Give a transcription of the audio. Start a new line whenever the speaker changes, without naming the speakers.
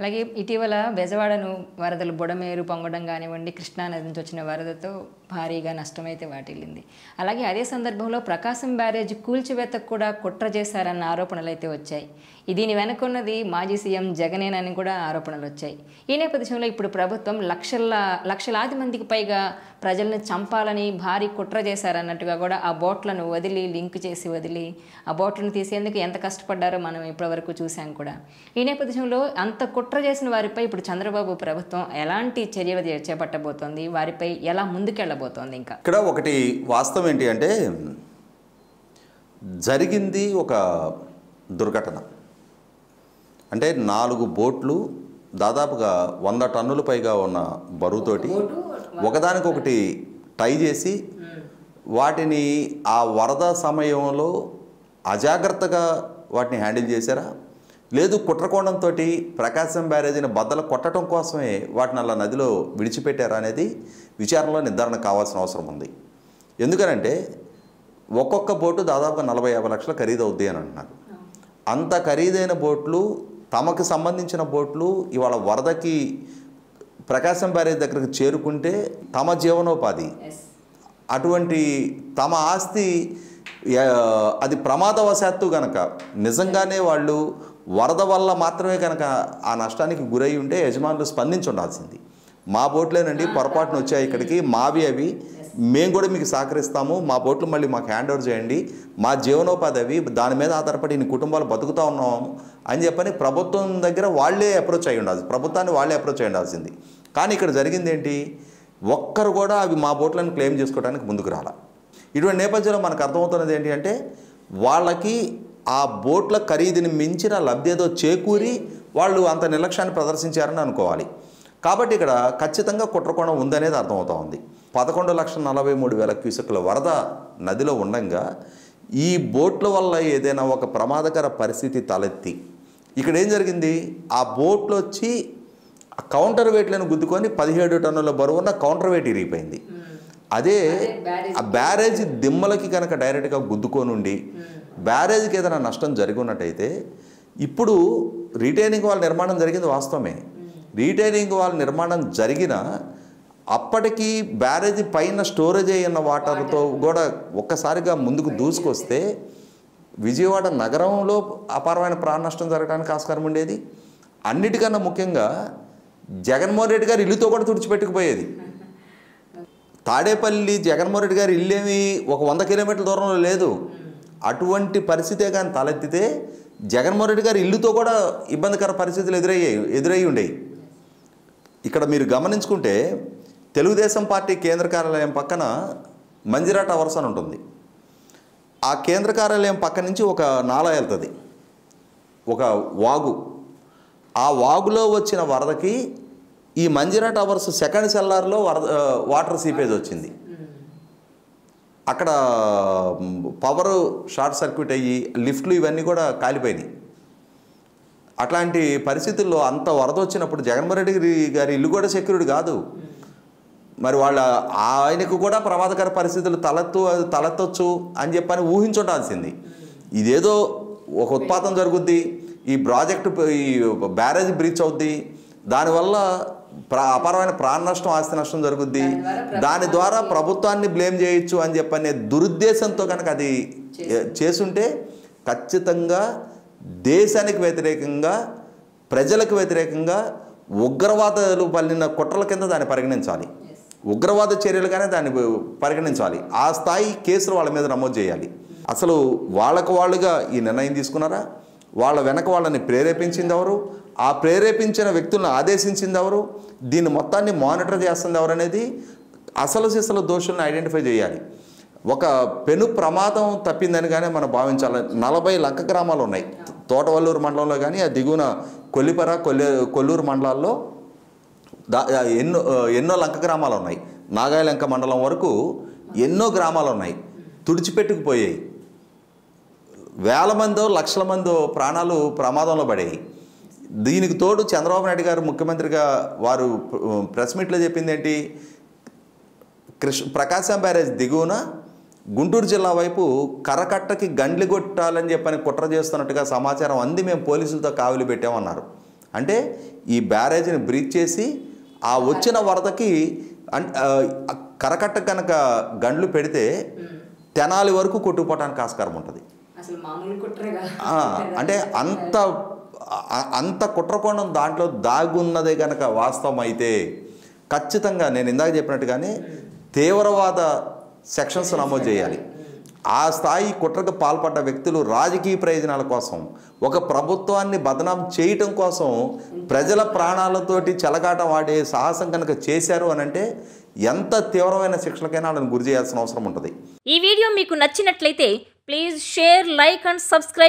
అలాగే ఇటీవల బెజవాడను వరదలు బుడమేరు పొంగడం కానివ్వండి, కృష్ణానది నుంచి వచ్చిన వరదతో భారీగా నష్టమైతే వాటిల్లింది. అలాగే అదే సందర్భంలో ప్రకాశం బ్యారేజ్ కూల్చివేతకు కూడా కుట్ర చేశారన్న ఆరోపణలు అయితే వచ్చాయి. దీని వెనుకున్నది మాజీ సీఎం జగనేనని కూడా ఆరోపణలు వచ్చాయి. ఈ నేపథ్యంలో ఇప్పుడు ప్రభుత్వం లక్షలాది మందికి పైగా ప్రజలను చంపాలని భారీ కుట్ర చేశారన్నట్టుగా కూడా ఆ బోట్లను వదిలి లింక్ చేసి వదిలి ఆ బోట్లను తీసేందుకు ఎంత కష్టపడ్డారో మనం ఇప్పటివరకు చూసాం కూడా. ఈ నేపథ్యంలో అంత కుట్ర చేసిన వారిపై ఇప్పుడు చంద్రబాబు ప్రభుత్వం ఎలాంటి చర్యలు చేపట్టబోతోంది, వారిపై ఎలా ముందుకెళ్ళబోతోంది? ఇంకా
ఇక్కడ ఒకటి వాస్తవం ఏంటి అంటే, జరిగింది ఒక దుర్ఘటన. అంటే 4 బోట్లు దాదాపుగా 100 టన్నుల పైగా ఉన్న బరువుతోటి ఒకదానికొకటి టై చేసి వాటిని ఆ వరద సమయంలో అజాగ్రత్తగా వాటిని హ్యాండిల్ చేశారా, లేదు కుట్రకోణంతో ప్రకాశం బ్యారేజీని బద్దలు కొట్టడం కోసమే వాటిని అలా నదిలో విడిచిపెట్టారా అనేది విచారణలో నిర్ధారణ కావాల్సిన అవసరం ఉంది. ఎందుకనంటే ఒక్కొక్క బోటు దాదాపుగా 40-50 లక్షల ఖరీదు అవుద్ది అని అంటున్నారు. అంత ఖరీదైన బోట్లు, తమకు సంబంధించిన బోట్లు ఇవాళ వరదకి ప్రకాశం బ్యారేజ్ దగ్గరకు చేరుకుంటే తమ జీవనోపాధి, అటువంటి తమ ఆస్తి అది ప్రమాదవశాత్తు కనుక నిజంగానే వాళ్ళు వరద వల్ల మాత్రమే కనుక ఆ నష్టానికి గురై ఉంటే యజమానులు స్పందించి ఉండాల్సింది. మా బోట్లేనండి పొరపాటున వచ్చాయి ఇక్కడికి, మావి అవి, మేము కూడా మీకు సహకరిస్తాము, మా బోట్లు మళ్ళీ మాకు హ్యాండ్ ఓవర్ చేయండి, మా జీవనోపాధి అవి, దాని మీద ఆధారపడి ఇన్ని కుటుంబాలు బతుకుతూ ఉన్నాము అని చెప్పని ప్రభుత్వం దగ్గర వాళ్ళే అప్రోచ్ అయ్యి ఉండాల్సింది, ప్రభుత్వాన్ని వాళ్ళే అప్రోచ్ అయ్యి ఉండాల్సింది. కానీ ఇక్కడ జరిగింది ఏంటి, ఒక్కరు కూడా అవి మా బోట్లను క్లెయిమ్ చేసుకోవడానికి ముందుకు రాలా. ఇటువంటి నేపథ్యంలో మనకు అర్థమవుతున్నది ఏంటి అంటే, వాళ్ళకి ఆ బోట్ల ఖరీదుని మించిన లబ్ధేదో చేకూరి వాళ్ళు అంత నిర్లక్ష్యాన్ని ప్రదర్శించారని అనుకోవాలి. కాబట్టి ఇక్కడ ఖచ్చితంగా కుట్రకోణం ఉందనేది అర్థమవుతూ ఉంది. 11,43,000 క్యూసెక్ల వరద నదిలో ఉండగా ఈ బోట్ల వల్ల ఏదైనా ఒక ప్రమాదకర పరిస్థితి తలెత్తి ఇక్కడ ఏం జరిగింది, ఆ బోట్లు వచ్చి కౌంటర్ వెయిట్లను గుద్దుకొని 17 టన్నుల బరువున్న కౌంటర్ వెయిట్ ఇరిగిపోయింది. అదే ఆ బ్యారేజ్ దిమ్మలకి కనుక డైరెక్ట్గా గుద్దుకొని ఉండి బ్యారేజ్కి ఏదైనా నష్టం జరిగి ఉన్నట్టయితే, ఇప్పుడు రీటైనింగ్ వాల్ నిర్మాణం జరిగింది వాస్తవమే, రీటైనింగ్ వాల్ నిర్మాణం జరిగిన అప్పటికి బ్యారేజీ పైన స్టోరేజ్ అయిన వాటర్తో కూడా ఒక్కసారిగా ముందుకు దూసుకొస్తే విజయవాడ నగరంలో అపారమైన ప్రాణ నష్టం జరగడానికి ఆస్కారం ఉండేది. అన్నిటికన్నా ముఖ్యంగా జగన్మోహన్ రెడ్డి గారు ఇల్లుతో కూడా తుడిచిపెట్టుకుపోయేది. తాడేపల్లి జగన్మోహన్ రెడ్డి గారి ఇల్లేమి ఒక 100 కిలోమీటర్ల దూరంలో లేదు. అటువంటి పరిస్థితే కానీ తలెత్తితే జగన్మోహన్ రెడ్డి గారి ఇల్లుతో కూడా ఇబ్బందికర పరిస్థితులు ఎదురయ్యి ఉండేవి. ఇక్కడ మీరు గమనించుకుంటే తెలుగుదేశం పార్టీ కేంద్ర కార్యాలయం పక్కన మంజిరా టవర్స్ అని ఉంటుంది. ఆ కేంద్ర కార్యాలయం పక్క నుంచి ఒక నాలా వెళ్తుంది, ఒక వాగు. ఆ వాగులో వచ్చిన వరదకి ఈ మంజిరా టవర్స్ సెకండ్ సెల్లార్లో వాటర్ సీపేజ్ వచ్చింది. అక్కడ పవర్ షార్ట్ సర్క్యూట్ అయ్యి లిఫ్ట్లు ఇవన్నీ కూడా కాలిపోయినాయి. అట్లాంటి పరిస్థితుల్లో అంత వరద వచ్చినప్పుడు జగన్మోహన్ రెడ్డి గారి ఇల్లు కూడా సెక్యూర్డ్ కాదు. మరి ఆయనకు కూడా ప్రమాదకర పరిస్థితులు తలెత్తొచ్చు అని చెప్పని ఊహించుండాల్సింది. ఇదేదో ఒక ఉత్పాతం జరుగుద్ది, ఈ ప్రాజెక్టు ఈ బ్యారేజ్ బ్రీచ్ అవుద్ది, దానివల్ల అపారమైన ప్రాణ నష్టం, ఆస్తి నష్టం జరుగుద్ది, దాని ద్వారా ప్రభుత్వాన్ని బ్లేమ్ చేయొచ్చు అని చెప్పనే దురుద్దేశంతో కనుక అది చేసుంటే ఖచ్చితంగా దేశానికి వ్యతిరేకంగా, ప్రజలకు వ్యతిరేకంగా ఉగ్రవాదాలు పల్లిన కుట్రల కింద దాన్ని పరిగణించాలి, ఉగ్రవాద చర్యలుగానే దాన్ని పరిగణించాలి. ఆ స్థాయి కేసులు వాళ్ళ మీద నమోదు చేయాలి. అసలు వాళ్ళుగా ఈ నిర్ణయం తీసుకున్నారా, వాళ్ళ వెనక వాళ్ళని ప్రేరేపించింది ఎవరు, ఆ ప్రేరేపించిన వ్యక్తులను ఆదేశించింది ఎవరు, దీన్ని మొత్తాన్ని మానిటర్ చేస్తుంది ఎవరు అనేది అసలు సిసలు దోషులను ఐడెంటిఫై చేయాలి. ఒక పెను ప్రమాదం తప్పిందని కానీ మనం భావించాలి. 40 లంక గ్రామాలు ఉన్నాయి తోటవల్లూరు మండలంలో కానీ, ఆ దిగువన కొల్లిపర కొల్లూరు మండలాల్లో ఎన్నో లంక గ్రామాలు ఉన్నాయి. నాగాయలంక మండలం వరకు ఎన్నో గ్రామాలు ఉన్నాయి, తుడిచిపెట్టుకుపోయాయి. వేల మందో లక్షల మందో ప్రాణాలు ప్రమాదంలో పడాయి. దీనికి తోడు చంద్రబాబు నాయుడు గారు ముఖ్యమంత్రిగా వారు ప్రెస్ మీట్లో చెప్పింది ఏంటి, ప్రకాశం బ్యారేజ్ దిగువన గుంటూరు జిల్లా వైపు కరకట్టకి గండ్లు కొట్టాలని చెప్పని కుట్ర చేస్తున్నట్టుగా సమాచారం అంది, మేము పోలీసులతో కావలి పెట్టామన్నారు. అంటే ఈ బ్యారేజీని బ్రీచ్ చేసి ఆ వచ్చిన వరదకి కరకట్ట కనుక గండ్లు పెడితే తెనాలి వరకు కొట్టుకుపోవటానికి ఆస్కారం ఉంటుంది.
అసలు మామూలు కుట్రగా
అంటే అంత కుట్రకోణం దాంట్లో దాగున్నదే కనుక వాస్తవం అయితే ఖచ్చితంగా నేను ఇందాక చెప్పినట్టుగానే తీవ్రవాద సెక్షన్స్ నమోదు చేయాలి. ఆ స్థాయి కుట్రకు పాల్పడ్డ వ్యక్తులు రాజకీయ ప్రయోజనాల కోసం, ఒక ప్రభుత్వాన్ని బదనాం చేయటం కోసం ప్రజల ప్రాణాలతోటి చెలగాటం ఆడే సాహసం కనుక చేశారు అని అంటే ఎంత తీవ్రమైన శిక్షలకైనా వాళ్ళని గురి చేయాల్సిన అవసరం ఉంటుంది.
ఈ వీడియో మీకు నచ్చినట్లయితే please share, like and subscribe.